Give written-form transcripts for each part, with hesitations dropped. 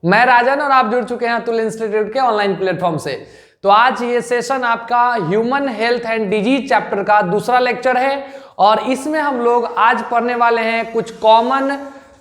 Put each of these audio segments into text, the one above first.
मैं राजन और आप जुड़ चुके हैं अतुल इंस्टीट्यूट के ऑनलाइन प्लेटफॉर्म से। तो आज ये सेशन आपका human health and disease chapter का दूसरा लेक्चर है और इसमें हम लोग आज पढ़ने वाले हैं कुछ कॉमन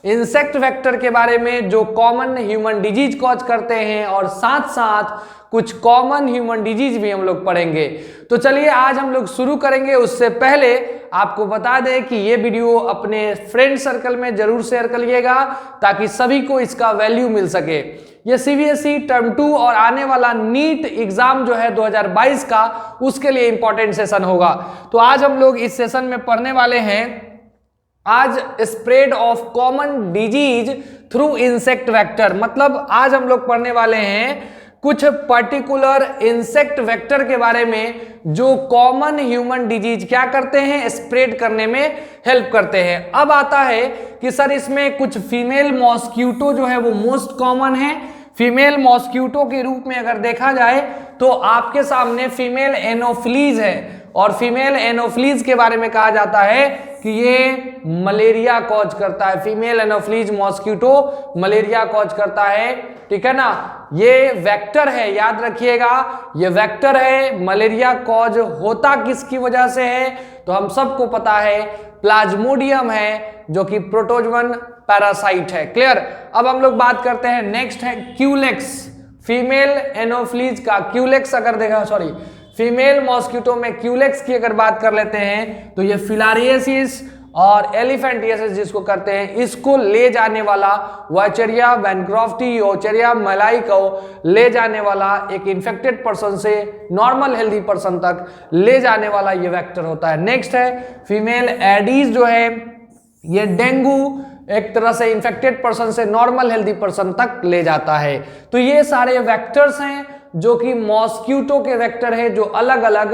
इंसेक्ट वेक्टर के बारे में जो कॉमन ह्यूमन डिजीज कॉज करते हैं और साथ साथ कुछ कॉमन ह्यूमन डिजीज भी हम लोग पढ़ेंगे। तो चलिए आज हम लोग शुरू करेंगे। उससे पहले आपको बता दें कि ये वीडियो अपने फ्रेंड सर्कल में जरूर शेयर करिएगा ताकि सभी को इसका वैल्यू मिल सके। ये सीबीएसई टर्म 2 और आने वाला नीट एग्जाम जो है 2022 का, उसके लिए इंपॉर्टेंट सेशन होगा। तो आज हम लोग इस सेशन में पढ़ने वाले हैं आज spread of common disease through insect vector. मतलब आज हम लोग पढ़ने वाले हैं कुछ पर्टिकुलर इंसेक्ट वेक्टर के बारे में जो कॉमन ह्यूमन डिजीज क्या करते हैं, स्प्रेड करने में हेल्प करते हैं। अब आता है कि सर इसमें कुछ फीमेल मॉस्क्यूटो जो है वो मोस्ट कॉमन है। फीमेल मॉस्क्यूटो के रूप में अगर देखा जाए तो आपके सामने फीमेल एनोफिलीज है और फीमेल एनोफिलीज के बारे में कहा जाता है कि ये मलेरिया कॉज करता है। Female anopheles mosquito malaria cause करता है, ठीक है ना। ये वेक्टर है, याद रखिएगा ये वेक्टर है। मलेरिया कॉज होता किसकी वजह से है तो हम सबको पता है प्लाज्मोडियम है जो कि प्रोटोजोवन पैरासाइट है। क्लियर। अब हम लोग बात करते हैं, नेक्स्ट है क्यूलेक्स। फीमेल एनोफिलीज का क्यूलेक्स अगर देखा, सॉरी फीमेल मॉस्क्यूटो में क्यूलेक्स की अगर बात कर लेते हैं तो ये फिलारियसिस और एलिफेंटियासिस जिसको करते हैं, इसको ले जाने वाला वाचरिया वैनक्रॉफ्टी ओचरिया मलाई को ले जाने वाला एक इन्फेक्टेड पर्सन से नॉर्मल हेल्दी पर्सन तक ले जाने वाला ये वेक्टर होता है। नेक्स्ट है फीमेल एडीज जो है ये डेंगू एक तरह से इन्फेक्टेड पर्सन से नॉर्मल हेल्दी पर्सन तक ले जाता है। तो ये सारे वेक्टर्स हैं जो कि मॉस्क्यूटो के वेक्टर है जो अलग अलग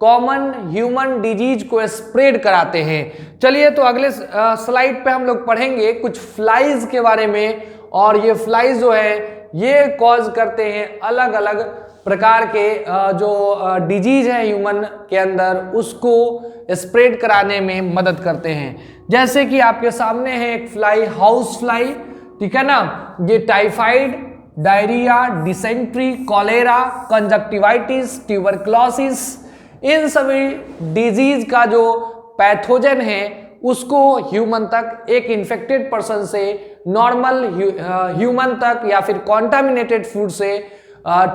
कॉमन ह्यूमन डिजीज को स्प्रेड कराते हैं। चलिए तो अगले स्लाइड पे हम लोग पढ़ेंगे कुछ फ्लाइज के बारे में। और ये फ्लाइज जो है ये कॉज करते हैं अलग अलग प्रकार के जो डिजीज है ह्यूमन के अंदर, उसको स्प्रेड कराने में मदद करते हैं। जैसे कि आपके सामने है एक फ्लाई, हाउस फ्लाई, ठीक है ना। ये typhoid, diarrhoea, dysentery, cholera, conjunctivitis, tuberculosis, इन सभी डिजीज का जो पैथोजन है उसको ह्यूमन तक, एक इन्फेक्टेड पर्सन से नॉर्मल ह्यूमन तक या फिर कॉन्टामिनेटेड फूड से,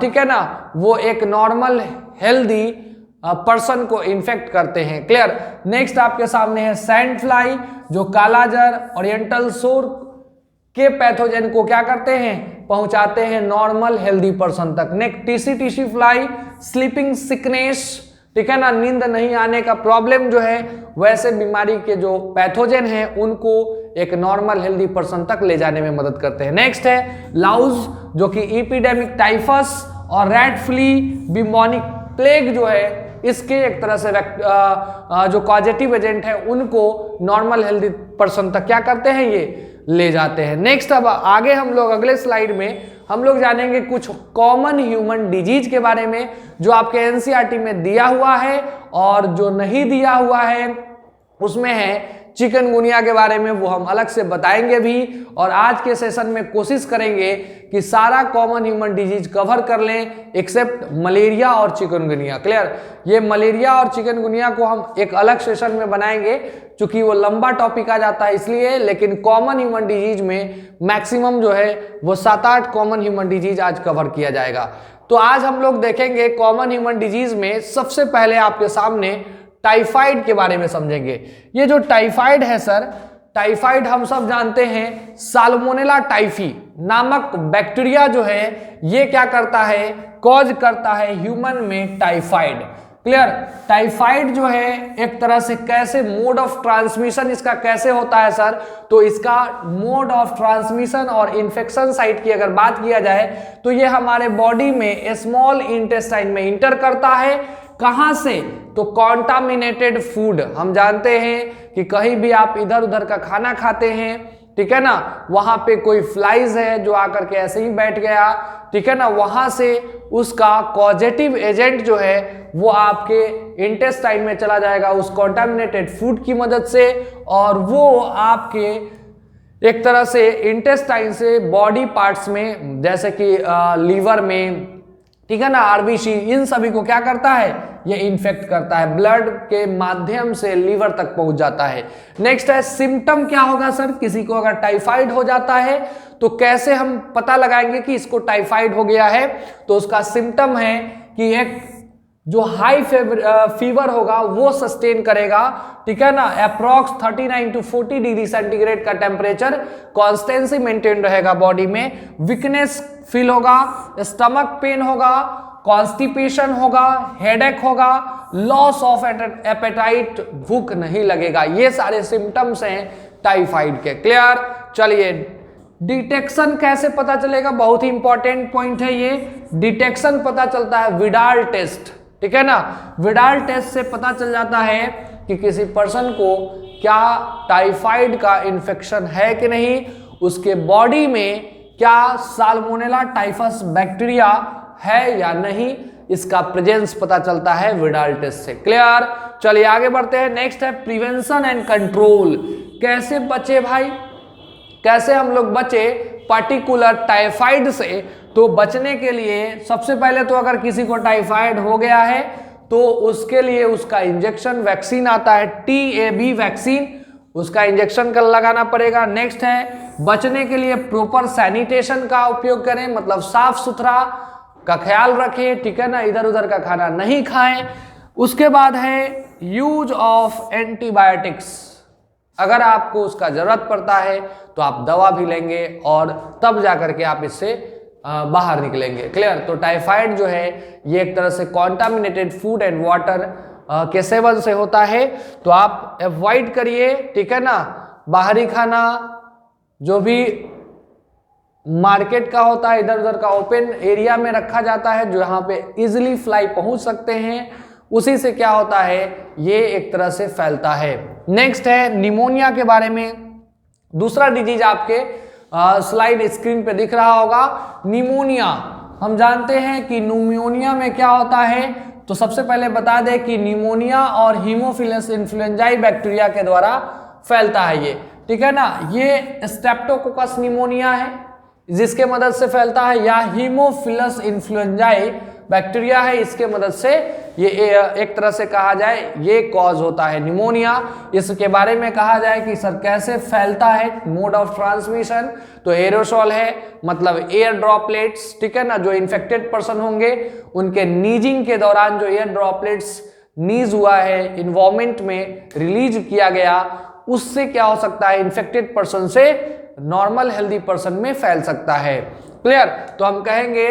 ठीक है ना, वो एक नॉर्मल हेल्दी पर्सन को इन्फेक्ट करते हैं। क्लियर। नेक्स्ट आपके सामने है सैंड फ्लाई जो कालाजर, ओरिएंटल सोर के पैथोजन को क्या करते हैं, पहुंचाते हैं नॉर्मल हेल्दी पर्सन तक। Next TC fly, sleeping sickness, ठीक है ना, नींद नहीं आने का प्रॉब्लम जो है, वैसे बीमारी के जो पैथोजन है उनको एक नॉर्मल हेल्दी पर्सन तक ले जाने में मदद करते हैं। नेक्स्ट है लाउज जो कि एपिडेमिक टाइफस और रेड फ्ली, बिमोनिक प्लेग जो है इसके एक तरह से जो कॉजेटिव एजेंट है उनको नॉर्मल हेल्दी पर्सन तक क्या करते हैं, ये ले जाते हैं। नेक्स्ट अब आगे हम लोग अगले स्लाइड में हम लोग जानेंगे कुछ कॉमन ह्यूमन डिजीज के बारे में जो आपके एनसीईआरटी में दिया हुआ है और जो नहीं दिया हुआ है उसमें है चिकनगुनिया के बारे में, वो हम अलग से बताएंगे भी। और आज के सेशन में कोशिश करेंगे कि सारा कॉमन ह्यूमन डिजीज कवर कर लें एक्सेप्ट मलेरिया और चिकनगुनिया। क्लियर। ये मलेरिया और चिकनगुनिया को हम एक अलग सेशन में बनाएंगे क्योंकि वो लंबा टॉपिक आ जाता है इसलिए, लेकिन कॉमन ह्यूमन डिजीज में मैक्सिमम जो है वो 7-8 कॉमन ह्यूमन डिजीज आज कवर किया जाएगा। तो आज हम लोग देखेंगे कॉमन ह्यूमन डिजीज में सबसे पहले आपके सामने टाइफाइड के बारे में समझेंगे। ये जो टाइफाइड है सर, टाइफाइड हम सब जानते हैं साल्मोनेला टाइफी नामक बैक्टीरिया जो है ये क्या करता है, कॉज करता है ह्यूमन में टाइफाइड। क्लियर। टाइफाइड जो है एक तरह से कैसे मोड ऑफ ट्रांसमिशन इसका कैसे होता है सर, तो इसका मोड ऑफ ट्रांसमिशन और इन्फेक्शन साइट की अगर बात किया जाए तो ये हमारे बॉडी में स्मॉल इंटेस्टाइन में इंटर करता है। कहां से, तो कॉन्टामिनेटेड फूड। हम जानते हैं कि कहीं भी आप इधर उधर का खाना खाते हैं, ठीक है ना, वहां पे कोई फ्लाइज है जो आकर के ऐसे ही बैठ गया, ठीक है ना, वहां से उसका कॉजेटिव एजेंट जो है वो आपके इंटेस्टाइन में चला जाएगा उस कॉन्टामिनेटेड फूड की मदद से, और वो आपके एक तरह से इंटेस्टाइन से बॉडी पार्ट्स में, जैसे कि लीवर में, ठीक है ना, आरबीसी, इन सभी को क्या करता है, ये इन्फेक्ट करता है, ब्लड के माध्यम से लीवर तक पहुंच जाता है। नेक्स्ट है सिम्टम क्या होगा सर, किसी को अगर टाइफाइड हो जाता है तो कैसे हम पता लगाएंगे कि इसको टाइफाइड हो गया है, तो उसका सिम्टम है कि एक जो हाई फीवर होगा वो सस्टेन करेगा, ठीक है ना, अप्रॉक्स 39 to 40 डिग्री सेंटीग्रेड का टेम्परेचर कॉन्स्टेंसी मेंटेन रहेगा बॉडी में, वीकनेस फील होगा, स्टमक पेन होगा, कॉन्स्टिपेशन होगा, हेडेक होगा, लॉस ऑफ एपेटाइट, भूख नहीं लगेगा। ये सारे सिम्टम्स हैं टाइफाइड के। क्लियर? चलिए, डिटेक्शन कैसे पता चलेगा, बहुत ही इंपॉर्टेंट पॉइंट है ये। डिटेक्शन पता चलता है विडाल टेस्ट, ठीक है ना, विडाल टेस्ट से पता चल जाता है कि किसी पर्सन को क्या टाइफाइड का इन्फेक्शन है कि नहीं, उसके बॉडी में क्या साल्मोनेला टाइफस बैक्टीरिया है या नहीं, इसका प्रेजेंस पता चलता है विडाल टेस्ट से। क्लियर? चलिए आगे बढ़ते हैं। नेक्स्ट है प्रिवेंशन एंड कंट्रोल। कैसे बचे भाई, कैसे हम लोग बचे पर्टिकुलर टाइफाइड से? तो बचने के लिए सबसे पहले तो अगर किसी को टाइफाइड हो गया है तो उसके लिए उसका इंजेक्शन वैक्सीन आता है, TAB वैक्सीन, उसका इंजेक्शन कर लगाना पड़ेगा। नेक्स्ट है बचने के लिए प्रॉपर सैनिटेशन का उपयोग करें, मतलब साफ सुथरा का ख्याल रखें, ठीक है ना, इधर उधर का खाना नहीं खाएं। उसके बाद है यूज ऑफ एंटीबायोटिक्स, अगर आपको उसका जरूरत पड़ता है तो आप दवा भी लेंगे और तब जाकर के आप इससे बाहर निकलेंगे। क्लियर? तो टाइफाइड जो है ये एक तरह से कॉन्टामिनेटेड फूड एंड वाटर के सेवन से होता है, तो आप अवॉइड करिए, ठीक है ना, बाहरी खाना जो भी मार्केट का होता है, इधर उधर का ओपन एरिया में रखा जाता है जहां पे इजिली फ्लाई पहुंच सकते हैं, उसी से क्या होता है, ये एक तरह से फैलता है। नेक्स्ट है निमोनिया के बारे में, दूसरा डिजीज आपके स्लाइड स्क्रीन पे दिख रहा होगा, निमोनिया। हम जानते हैं कि निमोनिया में क्या होता है, तो सबसे पहले बता दें कि निमोनिया और हीमोफिलस इन्फ्लुएंजाई बैक्टीरिया के द्वारा फैलता है ये, ठीक है ना। ये स्ट्रेप्टोकोकस निमोनिया है जिसके मदद से फैलता है, या हीमोफिलस इन्फ्लुएंजाई बैक्टीरिया है, इसके मदद से ये एक तरह से कहा जाए ये कॉज होता है निमोनिया। इसके बारे में कहा जाए कि सर कैसे फैलता है, मोड ऑफ ट्रांसमिशन, तो एरोसॉल है, मतलब एयर ड्रॉपलेट्स, ठीक है ना, जो इन्फेक्टेड पर्सन होंगे उनके नीजिंग के दौरान जो एयर ड्रॉपलेट्स नीज हुआ है, इन्वायरमेंट में रिलीज किया गया, उससे क्या हो सकता है, इन्फेक्टेड पर्सन से नॉर्मल हेल्दी पर्सन में फैल सकता है। क्लियर? तो हम कहेंगे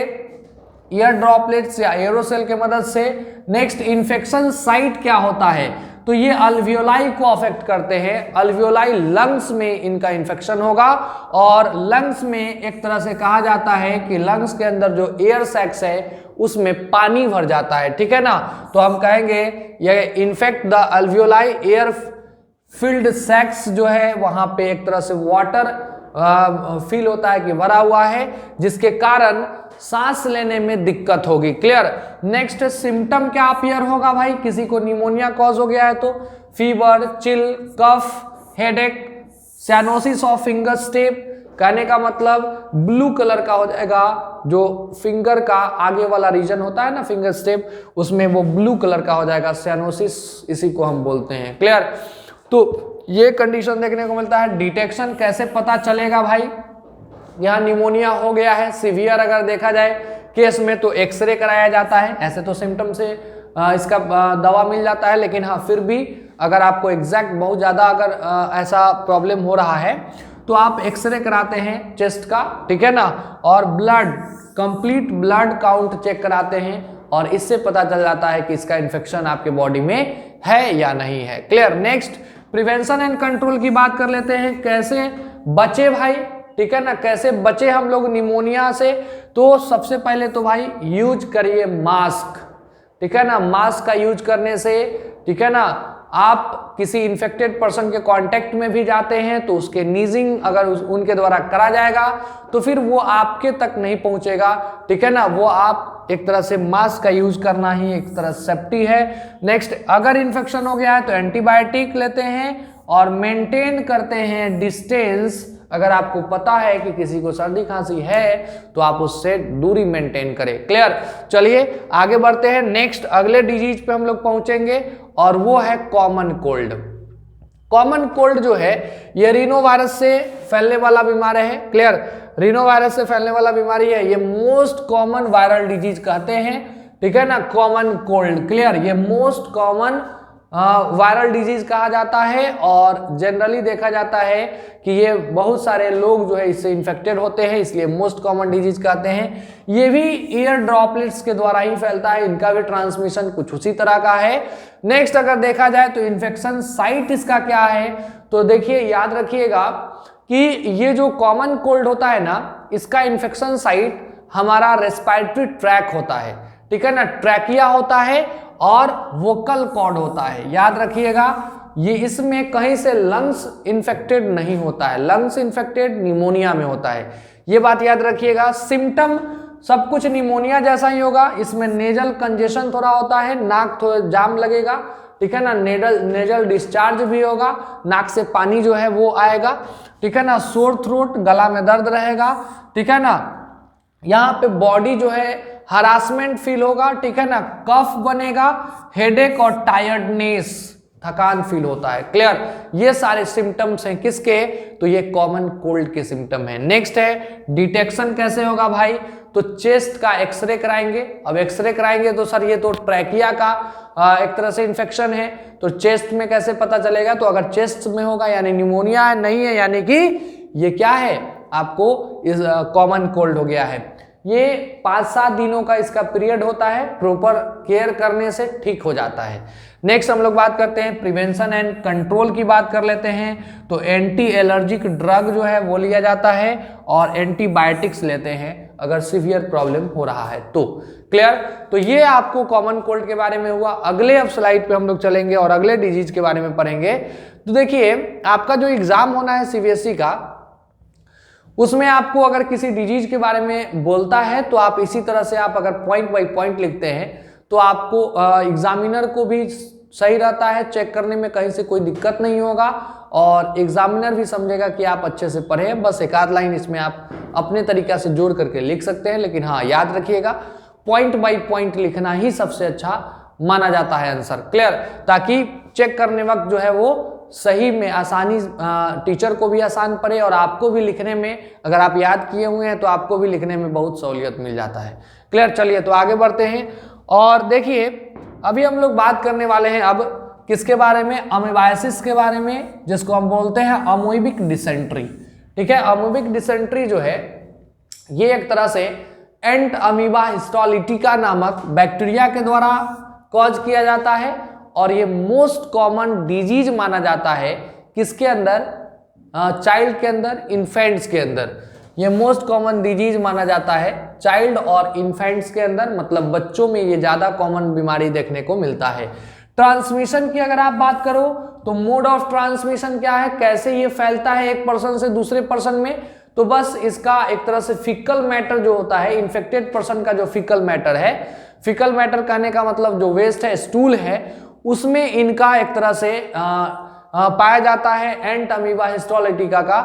एयर ड्रॉपलेट्स या एरोसेल के मदद से। नेक्स्ट, इन्फेक्शन साइट क्या होता है, तो ये अल्वियोलाई को अफेक्ट करते हैं, अल्वियोलाई लंग्स में इनका इन्फेक्शन होगा, और लंग्स में एक तरह से कहा जाता है कि लंग्स के अंदर जो एयर सैक्स है उसमें पानी भर जाता है, ठीक है ना, तो हम कहेंगे ये infect the alveoli, air filled sacs जो है वहां पे एक तरह से वाटर फील होता है कि भरा हुआ है, जिसके कारण सांस लेने में दिक्कत होगी। क्लियर? नेक्स्ट सिम्टम क्या अपीयर होगा भाई, किसी को निमोनिया कॉज हो गया है तो fever, chill, cough, headache, cyanosis of finger step, कहने का मतलब ब्लू कलर का हो जाएगा, जो फिंगर का आगे वाला रीजन होता है ना फिंगर स्टेप, उसमें वो ब्लू कलर का हो जाएगा, साइनोसिस इसी को हम बोलते हैं। क्लियर? तो ये कंडीशन देखने को मिलता है। डिटेक्शन कैसे पता चलेगा भाई, यहाँ निमोनिया हो गया है, सीवियर अगर देखा जाए केस में तो एक्सरे कराया जाता है, ऐसे तो सिम्टम से इसका दवा मिल जाता है, लेकिन हाँ फिर भी अगर आपको एग्जैक्ट बहुत ज़्यादा अगर ऐसा प्रॉब्लम हो रहा है तो आप एक्सरे कराते हैं चेस्ट का, ठीक है ना, और blood, complete blood count check कराते हैं, और इससे पता चल जाता है कि इसका इन्फेक्शन आपके बॉडी में है या नहीं है। Clear? Next, prevention and control की बात कर लेते हैं, कैसे बचे भाई, ठीक है ना, कैसे बचे हम लोग निमोनिया से। तो सबसे पहले तो भाई यूज करिए मास्क, ठीक है ना, मास्क का यूज करने से, ठीक है ना, आप किसी इन्फेक्टेड पर्सन के कांटेक्ट में भी जाते हैं तो उसके नीजिंग अगर उनके द्वारा करा जाएगा तो फिर वो आपके तक नहीं पहुंचेगा, ठीक है ना, वो आप एक तरह से मास्क का यूज करना ही एक तरह सेफ्टी है। नेक्स्ट, अगर इन्फेक्शन हो गया है तो एंटीबायोटिक लेते हैं और मेंटेन करते हैं डिस्टेंस अगर आपको पता है कि किसी को सर्दी खांसी है तो आप उससे दूरी मेंटेन करें। क्लियर? चलिए आगे बढ़ते हैं। नेक्स्ट अगले डिजीज पे हम लोग पहुंचेंगे और वो है कॉमन कोल्ड। कॉमन कोल्ड जो है ये रीनो वायरस से फैलने वाला बीमारी है। क्लियर? रीनो वायरस से फैलने वाला बीमारी है, ये मोस्ट कॉमन वायरल डिजीज कहते हैं। ठीक है ना, कॉमन कोल्ड। क्लियर? ये मोस्ट कॉमन वायरल डिजीज कहा जाता है और जनरली देखा जाता है कि ये बहुत सारे लोग जो है इससे इन्फेक्टेड होते हैं, इसलिए मोस्ट कॉमन डिजीज कहते हैं। ये भी एयर ड्रॉपलेट्स के द्वारा ही फैलता है, इनका भी ट्रांसमिशन कुछ उसी तरह का है। नेक्स्ट अगर देखा जाए तो इन्फेक्शन साइट इसका क्या है, तो देखिए याद रखिएगा कि ये जो कॉमन कोल्ड होता है ना, इसका इन्फेक्शन साइट हमारा रेस्पिरेटरी ट्रैक होता है। ठीक है ना, ट्रैकिया होता है और वोकल कॉर्ड होता है। याद रखिएगा ये इसमें कहीं से लंग्स इन्फेक्टेड नहीं होता है, लंग्स इन्फेक्टेड निमोनिया में होता है, ये बात याद रखिएगा। सिम्टम सब कुछ निमोनिया जैसा ही होगा, इसमें नेजल कंजेशन थोड़ा होता है, नाक थोड़ा जाम लगेगा। ठीक है ना, नेजल डिस्चार्ज भी होगा, नाक से पानी जो है वो आएगा। ठीक है ना, सोर थ्रोट, गला में दर्द रहेगा। ठीक है ना, यहाँ पे बॉडी जो है हरासमेंट फील होगा। ठीक है ना, कफ बनेगा, हेडेक और टायर्डनेस, थकान फील होता है। क्लियर? ये सारे सिम्टम्स हैं किसके, तो ये कॉमन कोल्ड के सिम्टम है। नेक्स्ट है डिटेक्शन कैसे होगा भाई, तो चेस्ट का एक्सरे कराएंगे। अब एक्सरे कराएंगे तो सर ये तो ट्रैकिया का एक तरह से इन्फेक्शन है, तो चेस्ट में कैसे पता चलेगा, तो अगर चेस्ट में होगा यानी निमोनिया है, नहीं है यानी कि ये क्या है, आपको इस कॉमन कोल्ड हो गया है। ये 5-7 दिनों का इसका पीरियड होता है, प्रॉपर केयर करने से ठीक हो जाता है। नेक्स्ट हम लोग बात करते हैं प्रिवेंशन एंड कंट्रोल की बात कर लेते हैं। तो एंटी एलर्जिक ड्रग जो है वो लिया जाता है और एंटीबायोटिक्स लेते हैं अगर सीवियर प्रॉब्लम हो रहा है तो। क्लियर? तो ये आपको कॉमन कोल्ड के बारे में हुआ। अगले अब स्लाइड पे हम लोग चलेंगे और अगले डिजीज के बारे में पढ़ेंगे। तो देखिए आपका जो एग्जाम होना है सीबीएसई का, उसमें आपको अगर किसी डिजीज के बारे में बोलता है तो आप इसी तरह से आप अगर पॉइंट बाय पॉइंट लिखते हैं तो आपको एग्जामिनर को भी सही रहता है, चेक करने में कहीं से कोई दिक्कत नहीं होगा और एग्जामिनर भी समझेगा कि आप अच्छे से पढ़े हैं। बस एक आध लाइन इसमें आप अपने तरीका से जोड़ करके लिख सकते हैं, लेकिन हाँ याद रखिएगा पॉइंट बाय पॉइंट लिखना ही सबसे अच्छा माना जाता है आंसर। क्लियर? ताकि चेक करने वक्त जो है वो सही में आसानी, टीचर को भी आसान पड़े और आपको भी लिखने में, अगर आप याद किए हुए हैं तो आपको भी लिखने में बहुत सहूलियत मिल जाता है। क्लियर? चलिए तो आगे बढ़ते हैं और देखिए अभी हम लोग बात करने वाले हैं अब किसके बारे में, अमीबाइसिस के बारे में, जिसको हम बोलते हैं अमोइबिक डिसेंट्री। ठीक है, अमोइबिक डिसेंट्री जो है ये एक तरह से एंट अमीबा हिस्टोलिटिका नामक बैक्टीरिया के द्वारा कॉज किया जाता है और ये मोस्ट कॉमन डिजीज माना जाता है किसके अंदर, चाइल्ड के अंदर, इन्फेंट्स के अंदर। ये मोस्ट कॉमन डिजीज माना जाता है चाइल्ड और इन्फेंट्स के अंदर, मतलब बच्चों में ये ज्यादा कॉमन बीमारी देखने को मिलता है। ट्रांसमिशन की अगर आप बात करो तो मोड ऑफ ट्रांसमिशन क्या है, कैसे ये फैलता है एक पर्सन से दूसरे पर्सन में, तो बस इसका एक तरह से फीकल मैटर जो होता है, इन्फेक्टेड पर्सन का जो फीकल मैटर है, फीकल मैटर कहने का मतलब जो वेस्ट है, स्टूल है, उसमें इनका एक तरह से पाया जाता है एंट अमीबा हिस्टोलिटिका का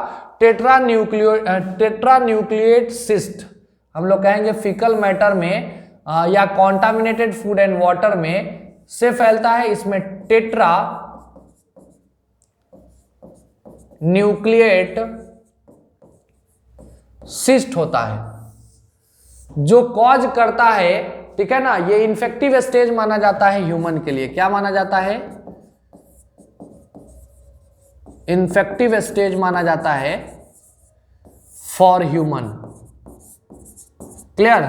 टेट्रान्यूक्लिएट सिस्ट। हम लोग कहेंगे फीकल मैटर में या कॉन्टामिनेटेड फूड एंड वाटर में से फैलता है। इसमें टेट्रा न्यूक्लिएट सिस्ट होता है जो कॉज करता है। ठीक है ना, ये इन्फेक्टिव स्टेज माना जाता है ह्यूमन के लिए। क्या माना जाता है? इन्फेक्टिव स्टेज माना जाता है फॉर ह्यूमन। क्लियर?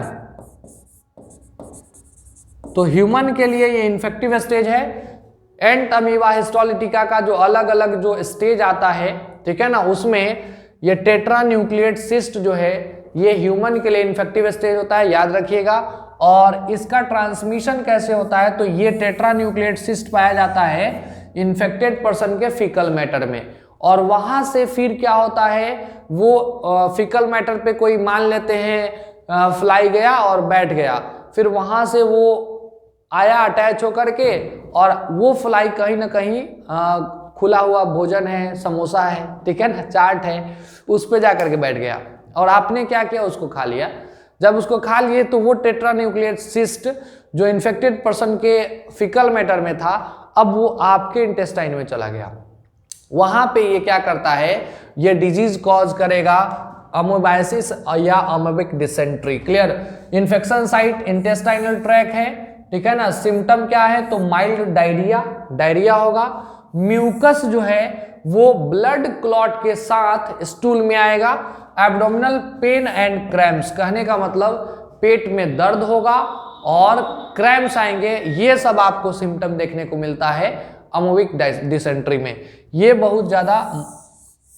तो ह्यूमन के लिए ये इन्फेक्टिव स्टेज है। एंट अमीबा हिस्टोलिटिका का जो अलग अलग जो स्टेज आता है, ठीक है ना, उसमें ये टेट्रान्यूक्लिएट सिस्ट जो है ये ह्यूमन के लिए इन्फेक्टिव स्टेज होता है, याद रखिएगा। और इसका ट्रांसमिशन कैसे होता है, तो ये टेट्रान्यूक्लिएट सिस्ट पाया जाता है इन्फेक्टेड पर्सन के फीकल मैटर में और वहां से फिर क्या होता है, वो फीकल मैटर पे कोई मान लेते हैं फ्लाई गया और बैठ गया, फिर वहां से वो आया अटैच होकर के और वो फ्लाई कहीं ना कहीं खुला हुआ भोजन है, समोसा है, ठीक है ना, चाट है, उस पे जा करके बैठ गया और आपने क्या किया, उसको खा लिया। जब उसको खा लिए तो वो टेट्रान्यूक्लियर सिस्ट जो इन्फेक्टेड पर्सन के फीकल मैटर में था, अब वो आपके इंटेस्टाइन में चला गया। वहां पे ये क्या करता है, ये डिजीज कॉज करेगा अमोबाइसिस या amoebic dysentery. Clear? Infection site intestinal tract है, ठीक है ना। सिम्टम क्या है, तो माइल्ड डायरिया होगा। म्यूकस जो है वो ब्लड क्लॉट के साथ स्टूल में आएगा। एब्डोमिनल पेन एंड क्रैम्प्स, कहने का मतलब पेट में दर्द होगा और क्रैम्प्स आएंगे। ये सब आपको सिम्टम देखने को मिलता है अमोबिक डिसेंट्री में। ये बहुत ज्यादा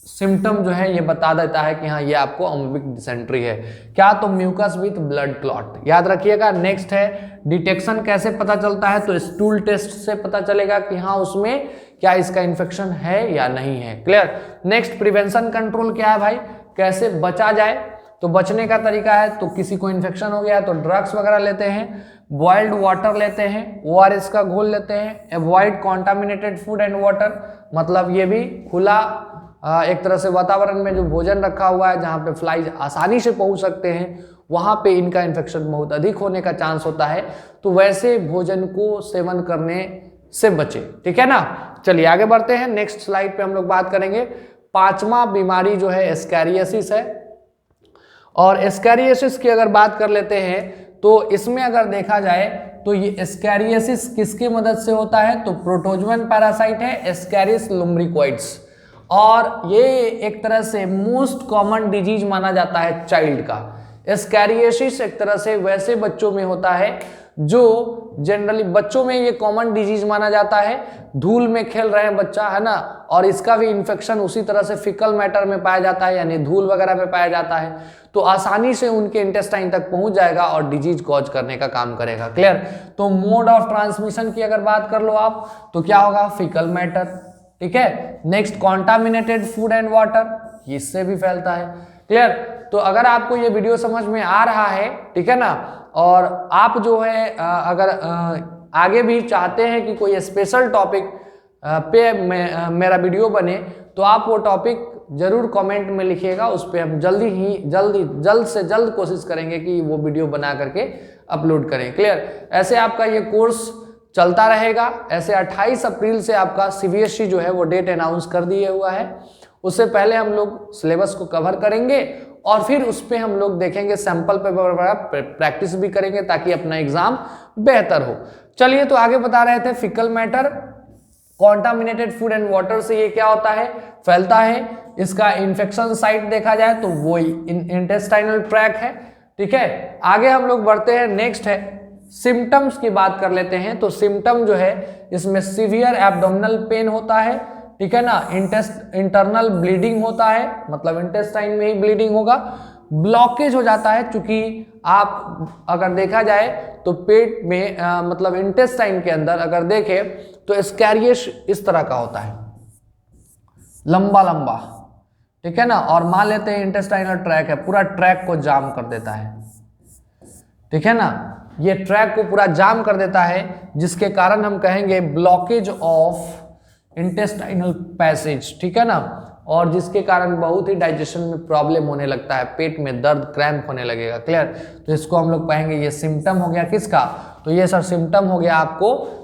सिम्टम जो है ये बता देता है कि हाँ ये आपको अमोबिक डिसेंट्री है। क्या, तो म्यूकस विथ ब्लड क्लॉट, याद रखिएगा। नेक्स्ट है डिटेक्शन, कैसे पता चलता है, तो स्टूल टेस्ट से पता चलेगा कि हाँ उसमें क्या इसका इन्फेक्शन है या नहीं है। क्लियर? नेक्स्ट प्रिवेंशन कंट्रोल क्या है भाई, कैसे बचा जाए, तो बचने का तरीका है, तो किसी को इन्फेक्शन हो गया तो ड्रग्स वगैरह लेते हैं, बॉइल्ड वाटर लेते हैं, ORS का घोल लेते हैं, avoid contaminated food and water, मतलब ये भी खुला एक तरह से वातावरण में जो भोजन रखा हुआ है जहाँ पे फ्लाइज आसानी से पहुँच सकते हैं, वहाँ पे इनका इन्फेक्शन बहुत अधिक होने का चांस होता है, तो वैसे भोजन को सेवन करने से बचे, ठीक है ना। चलिए आगे बढ़ते हैं। नेक्स्ट स्लाइड पे हम लोग बात करेंगे। 5वां बीमारी जो है एस्कैरियोसिस है, और एस्कैरियोसिस की अगर बात कर लेते हैं तो इसमें अगर देखा जाए तो ये एस्कैरियोसिस किसकी मदद से होता है, तो प्रोटोजोअन पैरासाइट है एस्कैरिस लुम्ब्रिकोइड्स, और ये एक तरह से मोस्ट कॉमन डिजीज माना जाता है चाइल्ड का। एस्कैरियोसिस एक तरह से वैसे बच्चों में होता है जो जनरली बच्चों में ये कॉमन डिजीज माना जाता है। धूल में खेल रहे हैं बच्चा, है ना, और इसका भी इन्फेक्शन उसी तरह से फिकल मैटर में पाया जाता है, यानी धूल वगैरह में पाया जाता है, तो आसानी से उनके इंटेस्टाइन तक पहुंच जाएगा और डिजीज कॉज करने का काम करेगा। क्लियर? तो मोड ऑफ ट्रांसमिशन की अगर बात कर लो आप, तो क्या होगा, फिकल मैटर, ठीक है। Next contaminated food and water, इससे भी फैलता है। क्लियर? तो अगर आपको ये वीडियो समझ में आ रहा है, ठीक है ना, और आप जो है अगर आगे भी चाहते हैं कि कोई स्पेशल टॉपिक पे मेरा वीडियो बने, तो आप वो टॉपिक जरूर कमेंट में लिखिएगा, उस पर हम जल्द से जल्द कोशिश करेंगे कि वो वीडियो बना करके अपलोड करें। क्लियर? ऐसे आपका ये कोर्स चलता रहेगा। ऐसे 28 अप्रैल से आपका CBSE जो है वो डेट अनाउंस कर दिए हुआ है। उससे पहले हम लोग सिलेबस को कवर करेंगे और फिर उस पर हम लोग देखेंगे, सैंपल पेपर वगैरह प्रैक्टिस भी करेंगे ताकि अपना एग्जाम बेहतर हो। चलिए, तो आगे बता रहे थे faecal matter, contaminated food and water से ये क्या होता है, फैलता है। इसका इन्फेक्शन साइट देखा जाए तो वो इंटेस्टाइनल ट्रैक है, ठीक है। आगे हम लोग बढ़ते हैं। नेक्स्ट है सिम्टम्स की बात कर लेते हैं। तो सिम्टम जो है इसमें सीवियर एब्डोमिनल पेन होता है, ठीक है ना, इंटरनल ब्लीडिंग होता है, मतलब इंटेस्टाइन में ही ब्लीडिंग होगा। ब्लॉकेज हो जाता है, चूंकि आप अगर देखा जाए तो पेट में मतलब इंटेस्टाइन के अंदर अगर देखें तो एस्कैरियोस इस तरह का होता है, लंबा लंबा, ठीक है ना, और मान लेते हैं इंटेस्टाइनल ट्रैक है, पूरा ट्रैक को जाम कर देता है, ठीक है ना, ये ट्रैक को पूरा जाम कर देता है, जिसके कारण हम कहेंगे ब्लॉकेज ऑफ इंटेस्टाइनल पैसेज, ठीक है ना, और जिसके कारण बहुत ही डाइजेशन में प्रॉब्लम होने लगता है, पेट में दर्द, क्रैम्प होने लगेगा। क्लियर? तो इसको हम लोग कहेंगे ये सिम्टम हो गया किसका, तो ये सर सिम्टम हो गया आपको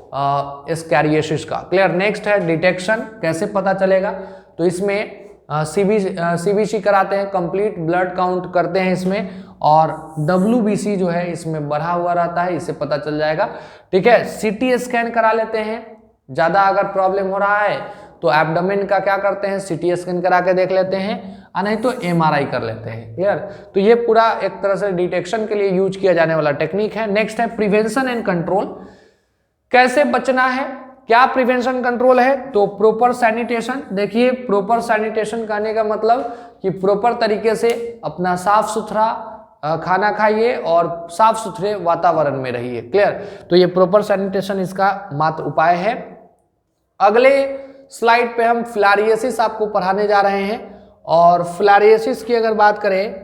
एस्कैरियोसिस का। क्लियर? नेक्स्ट है डिटेक्शन, कैसे पता चलेगा, तो इसमें CBC कराते हैं, कंप्लीट ब्लड काउंट करते हैं इसमें, और WBC जो है इसमें बढ़ा हुआ रहता है, इससे पता चल जाएगा, ठीक है। CT स्कैन करा लेते हैं, ज्यादा अगर प्रॉब्लम हो रहा है तो एब्डोमेन का क्या करते हैं, CT स्कैन करा के देख लेते हैं, और नहीं तो MRI कर लेते हैं। क्लियर? तो ये पूरा एक तरह से डिटेक्शन के लिए यूज किया जाने वाला टेक्निक है। नेक्स्ट है प्रिवेंशन एंड कंट्रोल, कैसे बचना है, क्या प्रिवेंशन कंट्रोल है, तो प्रॉपर सैनिटेशन। देखिए, प्रॉपर सैनिटेशन कहने का मतलब कि प्रॉपर तरीके से अपना साफ सुथरा खाना खाइए और साफ सुथरे वातावरण में रहिए। क्लियर? तो ये प्रॉपर सैनिटेशन इसका मात्र उपाय है। अगले स्लाइड पे हम फिलारियोसिस आपको पढ़ाने जा रहे हैं, और फिलारियोसिस की अगर बात करें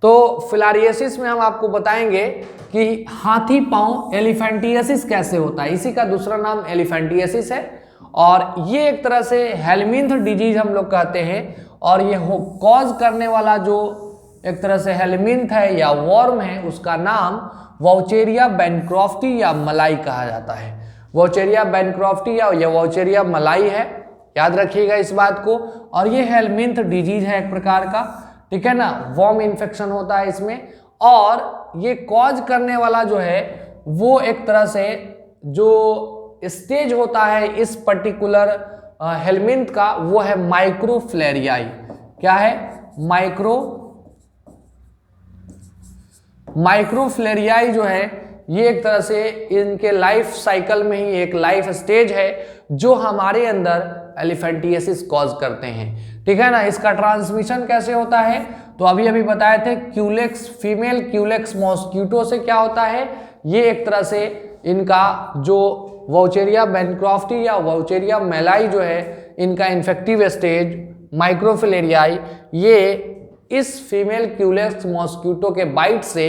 तो फिलारियसिस में हम आपको बताएंगे कि हाथी पांव एलिफेंटियसिस कैसे होता है, इसी का दूसरा नाम एलिफेंटियसिस है। और ये एक तरह से हेलमिंथ डिजीज हम लोग कहते हैं, और ये कॉज करने वाला जो एक तरह से हेलमिंथ है या वॉर्म है, उसका नाम वाउचेरिया बैनक्रॉफ्टी या मलाई कहा जाता है। वाउचेरिया बैनक्रॉफ्टी या वाउचेरिया मलाई है, याद रखिएगा इस बात को। और ये हेलमिंथ डिजीज है एक प्रकार का, ठीक है ना, वॉर्म इन्फेक्शन होता है इसमें। और ये कॉज करने वाला जो है वो एक तरह से जो स्टेज होता है इस पर्टिकुलर हेलमिंथ का, वो है माइक्रोफ्लेरियाई। क्या है? माइक्रोफ्लेरियाई जो है ये एक तरह से इनके लाइफ साइकिल में ही एक लाइफ स्टेज है जो हमारे अंदर एलिफेंटियसिस कॉज करते हैं, ठीक है ना। इसका ट्रांसमिशन कैसे होता है? तो अभी अभी बताए थे, क्यूलेक्स, फीमेल क्यूलेक्स मॉस्किटो से क्या होता है, ये एक तरह से इनका जो वाउचेरिया बैनक्रॉफ्टी या वाउचेरिया मेलाई जो है, इनका इन्फेक्टिव स्टेज माइक्रोफिलेरियाई, ये इस फीमेल क्यूलेक्स मॉस्किटो के बाइट से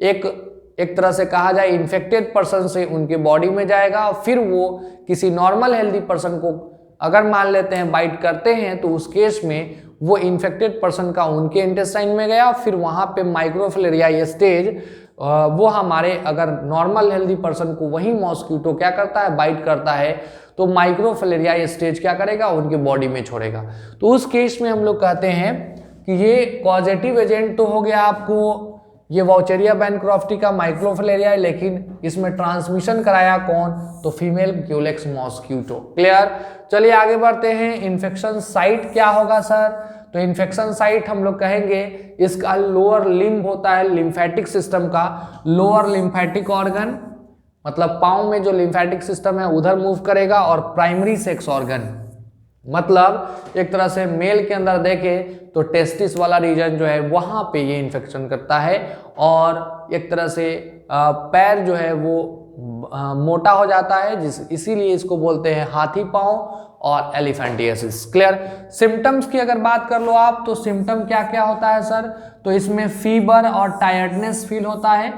एक तरह से कहा जाए इन्फेक्टेड पर्सन से उनके बॉडी में जाएगा। फिर वो किसी नॉर्मल हेल्दी पर्सन को अगर मान लेते हैं बाइट करते हैं, तो उस केस में वो इन्फेक्टेड पर्सन का उनके इंटेस्टाइन में गया, फिर वहाँ पे माइक्रोफिलेरियाई स्टेज वो हमारे अगर नॉर्मल हेल्दी पर्सन को वही मॉस्किटो क्या करता है, बाइट करता है, तो माइक्रोफिलेरियाई स्टेज क्या करेगा, उनके बॉडी में छोड़ेगा। तो उस केस में हम लोग कहते हैं कि ये कॉजेटिव एजेंट तो हो गया आपको ये वाउचेरिया बैनक्रॉफ्टी का माइक्रोफिलेरियाई, लेकिन इसमें ट्रांसमिशन कराया कौन, तो फीमेल क्यूलेक्स मॉस्किटो। क्लियर? चलिए आगे बढ़ते हैं। इन्फेक्शन साइट क्या होगा सर? तो इन्फेक्शन साइट हम लोग कहेंगे इसका लोअर लिम्ब होता है, लिम्फेटिक सिस्टम का लोअर लिम्फेटिक ऑर्गन, मतलब पाँव में जो लिम्फेटिक सिस्टम है उधर मूव करेगा, और प्राइमरी सेक्स ऑर्गन, मतलब एक तरह से मेल के अंदर देखें तो टेस्टिस वाला रीजन जो है वहाँ पे ये इन्फेक्शन करता है, और एक तरह से पैर जो है वो मोटा हो जाता है, इसीलिए इसको बोलते हैं हाथी पाँव और एलिफेंटियसिस। क्लियर? सिम्टम्स की अगर बात कर लो आप, तो सिम्टम क्या क्या होता है सर? तो इसमें फीवर और टायर्डनेस फील होता है,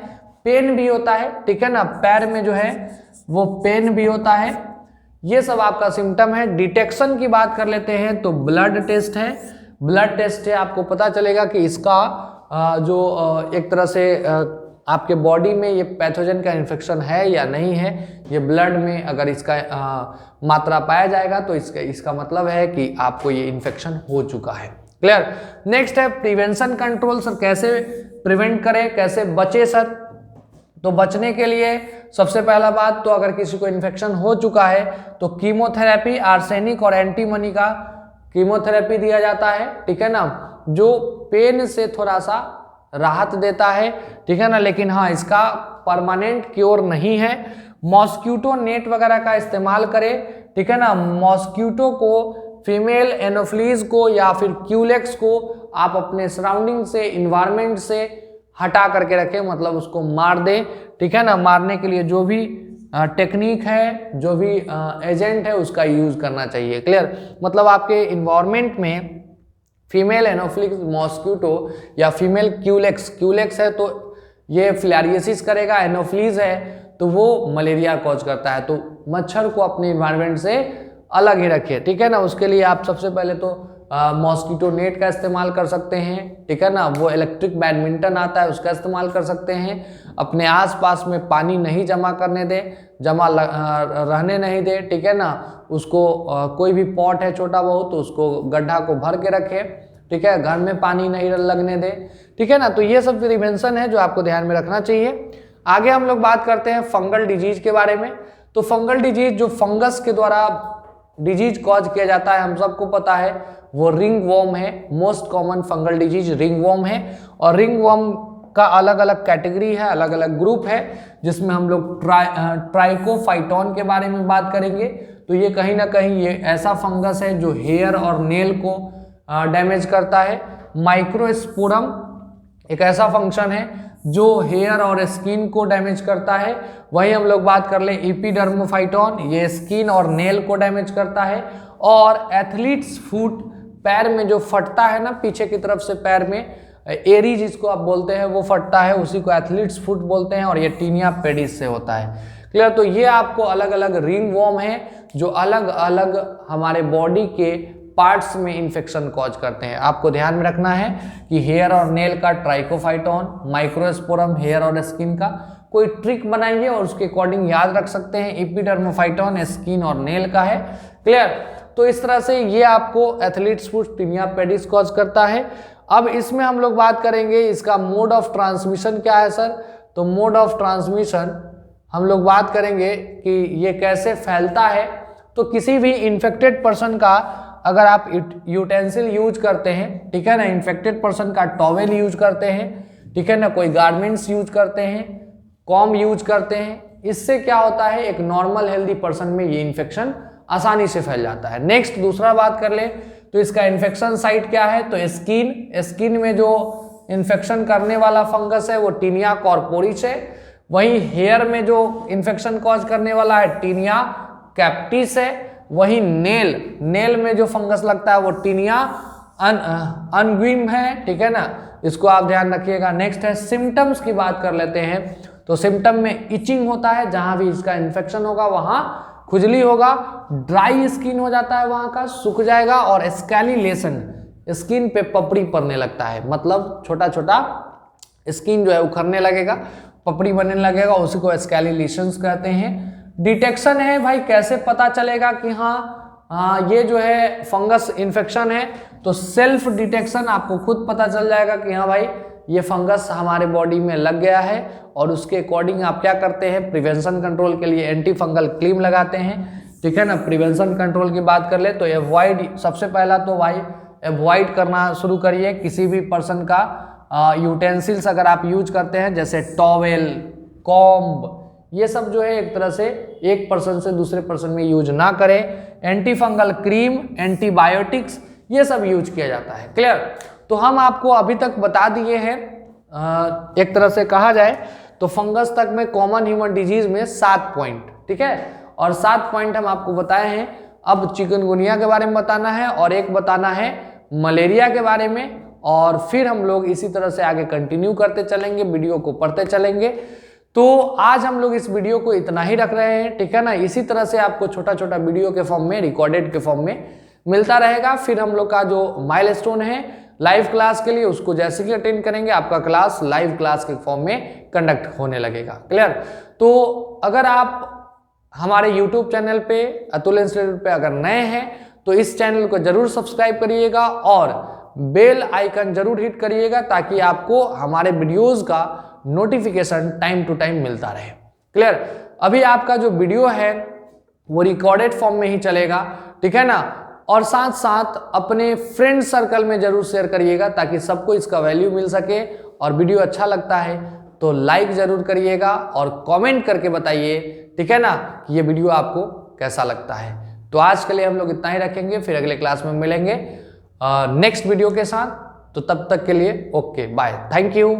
पेन भी होता है, ठीक है ना, पैर में जो है वो पेन भी होता है, ये सब आपका सिम्टम है। डिटेक्शन की बात कर लेते हैं तो ब्लड टेस्ट है, ब्लड टेस्ट है, आपको पता चलेगा कि इसका जो एक तरह से आपके बॉडी में ये पैथोजन का इन्फेक्शन है या नहीं है। ये ब्लड में अगर इसका मात्रा पाया जाएगा तो इसका मतलब है कि आपको ये इन्फेक्शन हो चुका है। क्लियर? नेक्स्ट है प्रिवेंशन कंट्रोल। सर कैसे प्रिवेंट करें, कैसे बचे सर? तो बचने के लिए सबसे पहला बात, तो अगर किसी को इन्फेक्शन हो चुका है तो कीमोथेरेपी, आर्सेनिक और एंटीमनी का कीमोथेरेपी दिया जाता है, ठीक है ना, जो पेन से थोड़ा सा राहत देता है, ठीक है ना, लेकिन हाँ इसका परमानेंट क्योर नहीं है। मॉस्किटो नेट वगैरह का इस्तेमाल करें, ठीक है ना। मॉस्किटो को, फीमेल एनोफ्लीज को या फिर क्यूलेक्स को आप अपने सराउंडिंग से, इन्वायरमेंट से हटा करके रखें, मतलब उसको मार दें, ठीक है ना। मारने के लिए जो भी टेक्निक है, जो भी एजेंट है उसका यूज करना चाहिए। क्लियर? मतलब आपके इन्वायरमेंट में फीमेल एनोफ्लिक्स मॉस्किटो या फीमेल क्यूलेक्स है तो ये फिलारियसिस करेगा, एनोफ्लीज है तो वो मलेरिया कॉज करता है, तो मच्छर को अपने इन्वायरमेंट से अलग ही रखिए, ठीक है ना। उसके लिए आप सबसे पहले तो मॉस्किटो नेट का इस्तेमाल कर सकते हैं, ठीक है ना, वो इलेक्ट्रिक बैडमिंटन आता है उसका इस्तेमाल कर सकते हैं। अपने आसपास में पानी नहीं जमा करने दें, जमा रहने नहीं दें, ठीक है ना। उसको कोई भी पॉट है छोटा बहुत तो उसको गड्ढा को भर के रखें, ठीक है, घर में पानी नहीं लगने दें, ठीक है ना। तो ये सब प्रिवेंशन है जो आपको ध्यान में रखना चाहिए। आगे हम लोग बात करते हैं फंगल डिजीज के बारे में। तो फंगल डिजीज जो फंगस के द्वारा डिजीज कॉज किया जाता है, हम सबको पता है वो रिंग वॉर्म है। Most common fungal disease ringworm है, और रिंग वॉर्म का अलग अलग कैटेगरी है, अलग अलग ग्रुप है, जिसमें हम लोग ट्राइकोफाइटॉन के बारे में बात करेंगे। तो ये कहीं ना कहीं ये ऐसा फंगस है जो हेयर और नेल को डैमेज करता है। माइक्रोस्पोरम एक ऐसा फंक्शन है जो हेयर और स्किन को डैमेज करता है। वही हम लोग बात कर ले एपिडर्मोफाइटॉन, ये स्किन और नेल को डैमेज करता है। और एथलीट्स फुट, पैर में जो फटता है ना पीछे की तरफ से पैर में, एरी जिसको आप बोलते हैं वो फटता है, उसी को एथलीट्स फुट बोलते हैं, और ये टीनिया पेडिस से होता है। क्लियर? तो ये आपको अलग अलग रिंग वॉर्म है जो अलग अलग हमारे बॉडी के पार्ट्स में इन्फेक्शन कॉज करते हैं। आपको ध्यान में रखना है कि हेयर और नेल का ट्राइकोफाइटॉन, माइक्रोस्पोरम हेयर और स्किन का कोई ट्रिक बनाइए और उसके अकॉर्डिंग याद रख सकते हैं। एपिडर्मोफाइटॉन स्किन और नेल का है। क्लियर? तो इस तरह से ये आपको athletes foot tinea pedis cause करता है। अब इसमें हम लोग बात करेंगे इसका मोड ऑफ ट्रांसमिशन क्या है सर। तो मोड ऑफ ट्रांसमिशन हम लोग बात करेंगे कि ये कैसे फैलता है। तो किसी भी इन्फेक्टेड पर्सन का अगर आप यूटेंसिल यूज करते हैं, ठीक है ना, इन्फेक्टेड पर्सन का टॉवेल यूज करते हैं, ठीक है ना, कोई गारमेंट्स यूज करते हैं, कॉम यूज करते हैं, इससे क्या होता है एक नॉर्मल हेल्दी पर्सन में ये इन्फेक्शन आसानी से फैल जाता है। नेक्स्ट दूसरा बात कर ले तो इसका इन्फेक्शन साइट क्या है। तो स्किन में जो इन्फेक्शन करने वाला फंगस है वो टीनिया कॉर्पोरिस है। वहीं हेयर में जो इन्फेक्शन कॉज करने वाला है टीनिया कैप्टिस है। वहीं नेल में जो फंगस लगता है वो टीनिया अनग्विम है, ठीक है ना, इसको आप ध्यान रखिएगा। नेक्स्ट है सिम्टम्स की बात कर लेते हैं। तो सिम्टम में इचिंग होता है, जहां भी इसका इन्फेक्शन होगा वहां खुजली होगा, ड्राई स्किन हो जाता है, वहां का सूख जाएगा, और स्कैलिलेशन स्किन पे पपड़ी पड़ने लगता है, मतलब छोटा छोटा स्किन जो है उखड़ने लगेगा, पपड़ी बनने लगेगा, उसी को स्कैलिलेशंस कहते हैं। डिटेक्शन है भाई, कैसे पता चलेगा कि हाँ ये जो है फंगस इन्फेक्शन है। तो सेल्फ डिटेक्शन, आपको खुद पता चल जाएगा कि हाँ भाई ये फंगस हमारे बॉडी में लग गया है, और उसके अकॉर्डिंग आप क्या करते हैं, प्रिवेंशन कंट्रोल के लिए एंटी फंगल क्रीम लगाते हैं, ठीक है ना। प्रिवेंशन कंट्रोल की बात कर ले तो एवॉइड, सबसे पहला तो भाई एवॉइड करना शुरू करिए किसी भी पर्सन का यूटेंसिल्स अगर आप यूज करते हैं, जैसे टॉवेल, कॉम्ब, ये सब जो है एक तरह से एक पर्सन से दूसरे पर्सन में यूज ना करें। एंटी फंगल क्रीम, एंटीबायोटिक्स, ये सब यूज किया जाता है। क्लियर? तो हम आपको अभी तक बता दिए हैं, एक तरह से कहा जाए तो फंगस तक में कॉमन ह्यूमन डिजीज में 7 पॉइंट, ठीक है, और 7 पॉइंट हम आपको बताए हैं। अब चिकनगुनिया के बारे में बताना है और एक बताना है मलेरिया के बारे में, और फिर हम लोग इसी तरह से आगे कंटिन्यू करते चलेंगे, वीडियो को पढ़ते चलेंगे। तो आज हम लोग इस वीडियो को इतना ही रख रहे हैं, ठीक है ना। इसी तरह से आपको छोटा छोटा वीडियो के फॉर्म में, रिकॉर्डेड के फॉर्म में मिलता रहेगा। फिर हम लोग का जो माइलस्टोन है लाइव क्लास के लिए, उसको जैसे कि अटेंड करेंगे आपका क्लास लाइव क्लास के फॉर्म में कंडक्ट होने लगेगा। क्लियर? तो अगर आप हमारे YouTube चैनल पे अतुल इंस्टीट्यूट पे अगर नए हैं तो इस चैनल को जरूर सब्सक्राइब करिएगा और बेल आइकन जरूर हिट करिएगा, ताकि आपको हमारे वीडियोस का नोटिफिकेशन टाइम टू टाइम मिलता रहे। क्लियर? अभी आपका जो वीडियो है वो रिकॉर्डेड फॉर्म में ही चलेगा, ठीक है ना, और साथ साथ अपने फ्रेंड सर्कल में जरूर शेयर करिएगा ताकि सबको इसका वैल्यू मिल सके। और वीडियो अच्छा लगता है तो लाइक जरूर करिएगा और कमेंट करके बताइए, ठीक है ना, कि ये वीडियो आपको कैसा लगता है। तो आज के लिए हम लोग इतना ही रखेंगे, फिर अगले क्लास में मिलेंगे नेक्स्ट वीडियो के साथ। तो तब तक के लिए ओके बाय, थैंक यू।